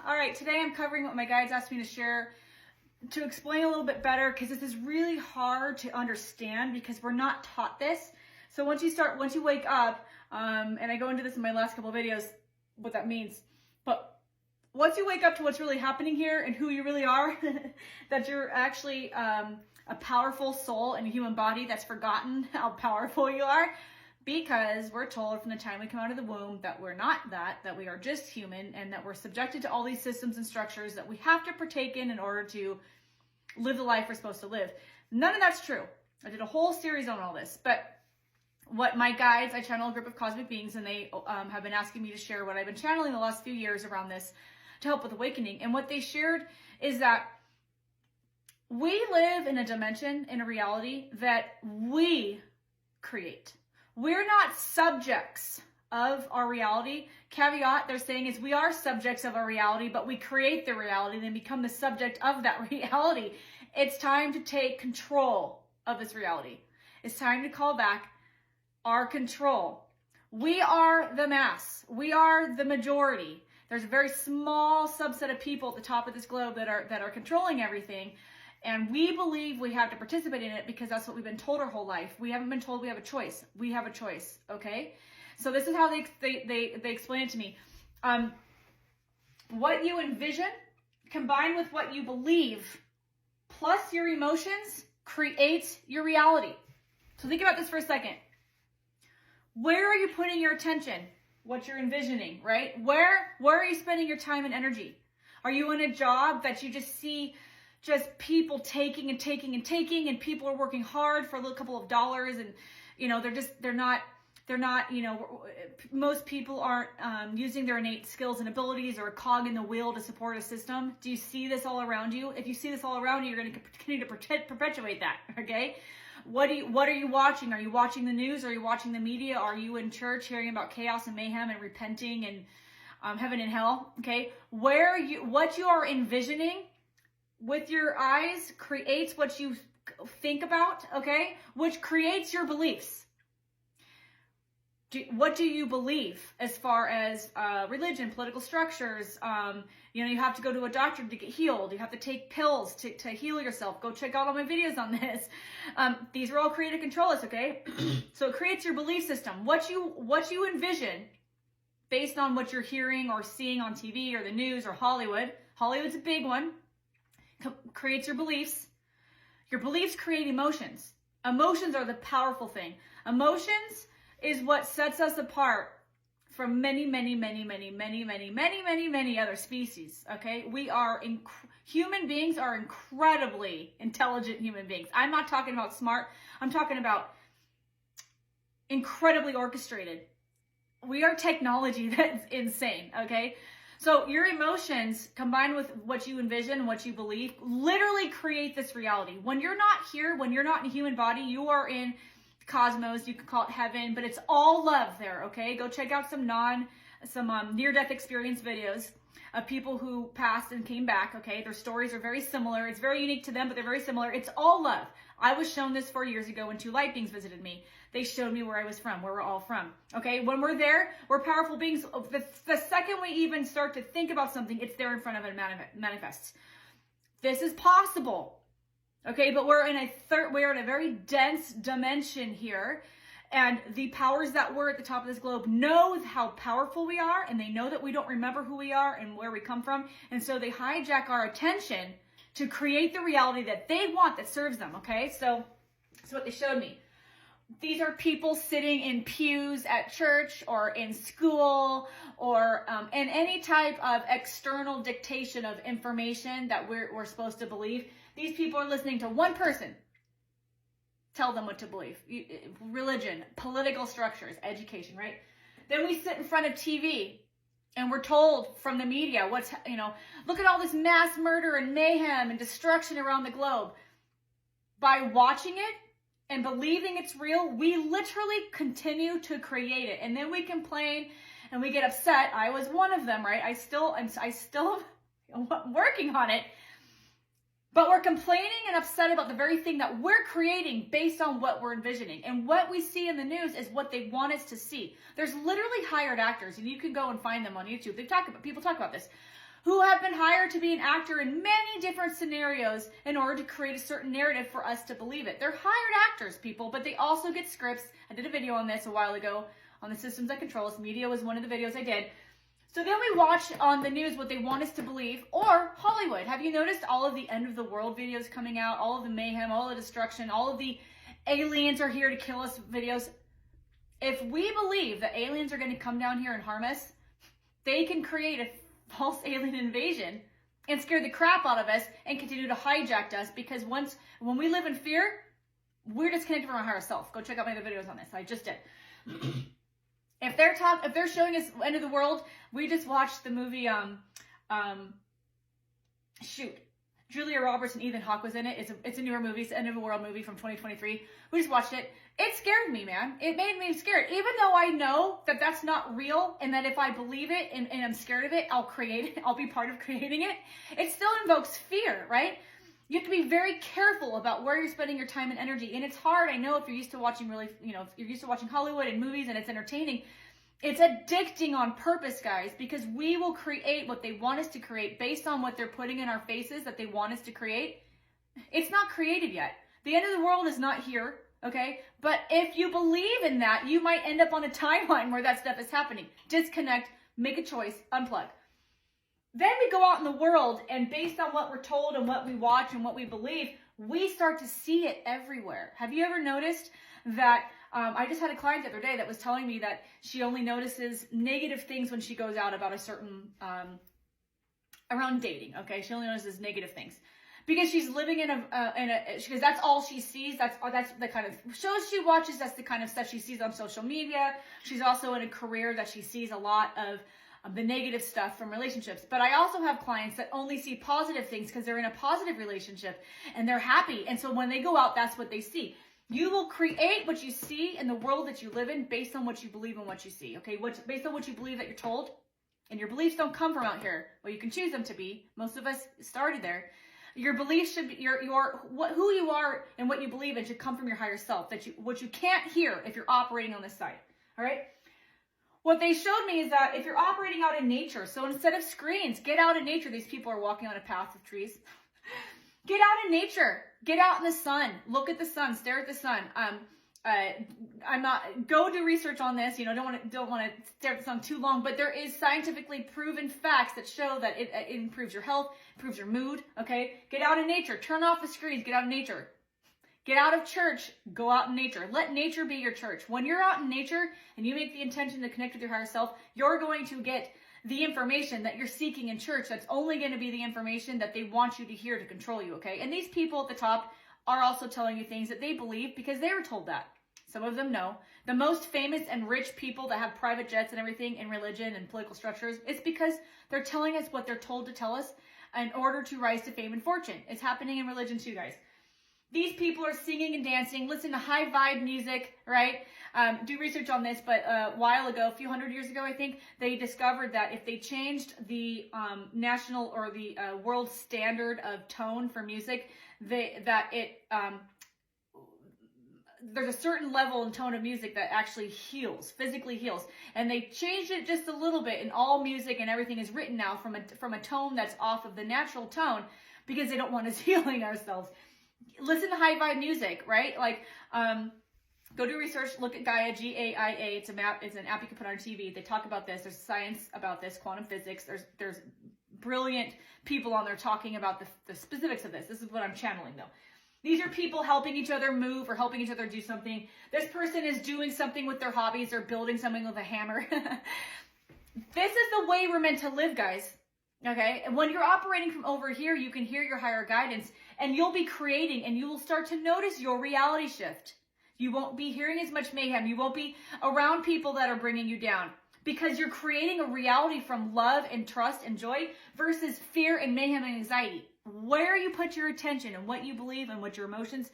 All right, today I'm covering what my guides asked me to share to explain a little bit better, because this is really hard to understand because we're not taught this. So once you wake up, and I go into this in my last couple of videos, what that means. But once you wake up to what's really happening here and who you really are, that you're actually a powerful soul in a human body that's forgotten how powerful you are, because we're told from the time we come out of the womb that we're not that we are just human, and that we're subjected to all these systems and structures that we have to partake in order to live the life we're supposed to live. None of that's true. I did a whole series on all this, but what my guides, I channel a group of cosmic beings, and they have been asking me to share what I've been channeling the last few years around this to help with awakening. And what they shared is that we live in a dimension, in a reality that we create. We're not subjects of our reality. Caveat they're saying is we are subjects of our reality, but we create the reality, then become the subject of that reality. It's time to take control of this reality. It's time to call back our control. We are the mass. We are the majority. There's a very small subset of people at the top of this globe that are controlling everything. And we believe we have to participate in it because that's what we've been told our whole life. We haven't been told we have a choice. We have a choice, okay? So this is how they explain it to me. What you envision combined with what you believe plus your emotions creates your reality. So think about this for a second. Where are you putting your attention? What you're envisioning, right? Where are you spending your time and energy? Are you in a job that you just see just people taking and taking and taking, and people are working hard for a little couple of dollars, and you know they're not you know, most people aren't using their innate skills and abilities or a cog in the wheel to support a system. Do you see this all around you? If you see this all around you, you're going to continue to perpetuate that, okay? What are you watching? Are you watching the news? Are you watching the media? Are you in church hearing about chaos and mayhem and repenting and heaven and hell? Okay, what you are envisioning with your eyes creates what you think about. Okay, which creates your beliefs. What do you believe as far as religion, political structures? You know, you have to go to a doctor to get healed. You have to take pills to heal yourself. Go check out all my videos on this. These are all creative controllers, okay? So it creates your belief system. What you envision based on what you're hearing or seeing on TV or the news or Hollywood. Hollywood's a big one. Creates your beliefs. Your beliefs create emotions. Emotions are the powerful thing. Emotions is what sets us apart from many other species, okay? Human beings are incredibly intelligent human beings. I'm not talking about smart. I'm talking about incredibly orchestrated. We are technology that's insane, okay? So your emotions combined with what you envision, what you believe, literally create this reality. When you're not here, when you're not in a human body, you are in cosmos. You can call it heaven, but it's all love there, okay? Go check out some near-death experience videos of people who passed and came back, okay? Their stories are very similar. It's very unique to them, but they're very similar. It's all love. I was shown this 4 years ago when two light beings visited me. They showed me where I was from, where we're all from, okay? When we're there, we're powerful beings. The second we even start to think about something, it's there in front of it and manifests. This is possible. Okay, but we're in a very dense dimension here, and the powers that were at the top of this globe know how powerful we are, and they know that we don't remember who we are and where we come from, and so they hijack our attention to create the reality that they want that serves them, okay? So that's what they showed me. These are people sitting in pews at church or in school or in any type of external dictation of information that we're supposed to believe. These people are listening to one person tell them what to believe. Religion, political structures, education, right? Then we sit in front of TV and we're told from the media look at all this mass murder and mayhem and destruction around the globe. By watching it and believing it's real, we literally continue to create it. And then we complain and we get upset. I was one of them, right? I still am working on it. But we're complaining and upset about the very thing that we're creating based on what we're envisioning. And what we see in the news is what they want us to see. There's literally hired actors, and you can go and find them on YouTube. People talk about this, who have been hired to be an actor in many different scenarios in order to create a certain narrative for us to believe it. They're hired actors, people, but they also get scripts. I did a video on this a while ago on the systems that control us. Media was one of the videos I did. So then we watch on the news what they want us to believe, or Hollywood. Have you noticed all of the end of the world videos coming out, all of the mayhem, all the destruction, all of the aliens are here to kill us videos? If we believe that aliens are going to come down here and harm us, they can create a false alien invasion and scare the crap out of us and continue to hijack us, because when we live in fear, we're disconnected from our higher self. Go check out my other videos on this. I just did. If they're showing us end of the world, we just watched the movie Julia Roberts and Ethan Hawke was in it. It's a newer movie. It's an end of the world movie from 2023. We just watched it. It scared me, man. It made me scared. Even though I know that that's not real, and that if I believe it and I'm scared of it, I'll create it. I'll be part of creating it. It still invokes fear, right? You have to be very careful about where you're spending your time and energy. And it's hard. I know if you're used to watching if you're used to watching Hollywood and movies and it's entertaining, it's addicting on purpose, guys, because we will create what they want us to create based on what they're putting in our faces that they want us to create. It's not created yet. The end of the world is not here, okay? But if you believe in that, you might end up on a timeline where that stuff is happening. Disconnect, make a choice, unplug. Then we go out in the world, and based on what we're told and what we watch and what we believe, we start to see it everywhere. Have you ever noticed that? I just had a client the other day that was telling me that she only notices negative things when she goes out about a certain, around dating, okay? She only notices negative things. Because she's living because that's all she sees. That's the kind of shows she watches. That's the kind of stuff she sees on social media. She's also in a career that she sees a lot of the negative stuff from relationships. But I also have clients that only see positive things because they're in a positive relationship and they're happy. And so when they go out, that's what they see. You will create what you see in the world that you live in based on what you believe and what you see, okay? Based on what you believe that you're told. And your beliefs don't come from out here. Well, you can choose them to be. Most of us started there. Your beliefs should be, who you are and what you believe in should come from your higher self. What you can't hear if you're operating on this side, all right? What they showed me is that if you're operating out in nature, so instead of screens, get out in nature. These people are walking on a path of trees. Get out in nature. Get out in the sun. Look at the sun. Stare at the sun. Go do research on this. Don't want to stare at the sun too long, but there is scientifically proven facts that show that it improves your health, improves your mood. Okay, get out in nature. Turn off the screens. Get out in nature. Get out of church. Go out in nature. Let nature be your church. When you're out in nature and you make the intention to connect with your higher self, you're going to get the information that you're seeking in church. That's only going to be the information that they want you to hear to control you. Okay, and these people at the top are also telling you things that they believe because they were told that. Some of them know. The most famous and rich people that have private jets and everything in religion and political structures, it's because they're telling us what they're told to tell us in order to rise to fame and fortune. It's happening in religion too, guys. These people are singing and dancing, listen to high vibe music, right? Do research on this, but a while ago, a few hundred years ago, I think, they discovered that if they changed the national or the world standard of tone for music, there's a certain level and tone of music that actually heals, physically heals. And they changed it just a little bit, and all music and everything is written now from a tone that's off of the natural tone because they don't want us healing ourselves. Listen to high vibe music, right? Like, go do research, look at Gaia, G-A-I-A. It's an app you can put on TV. They talk about this. There's science about this, quantum physics. There's brilliant people on there talking about the specifics of this. This is what I'm channeling, though. These are people helping each other move or helping each other do something. This person is doing something with their hobbies or building something with a hammer. This is the way we're meant to live, guys. Okay? And when you're operating from over here, you can hear your higher guidance, and you'll be creating, and you will start to notice your reality shift. You won't be hearing as much mayhem. You won't be around people that are bringing you down, because you're creating a reality from love and trust and joy versus fear and mayhem and anxiety. Where you put your attention and what you believe and what your emotions,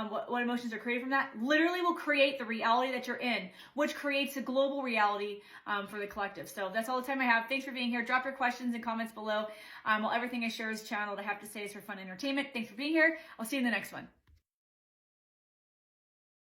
what emotions are created from that, literally will create the reality that you're in, which creates a global reality for the collective. So that's all the time I have. Thanks for being here. Drop your questions and comments below. Everything I share is channeled. I have to say is for fun and entertainment. Thanks for being here. I'll see you in the next one.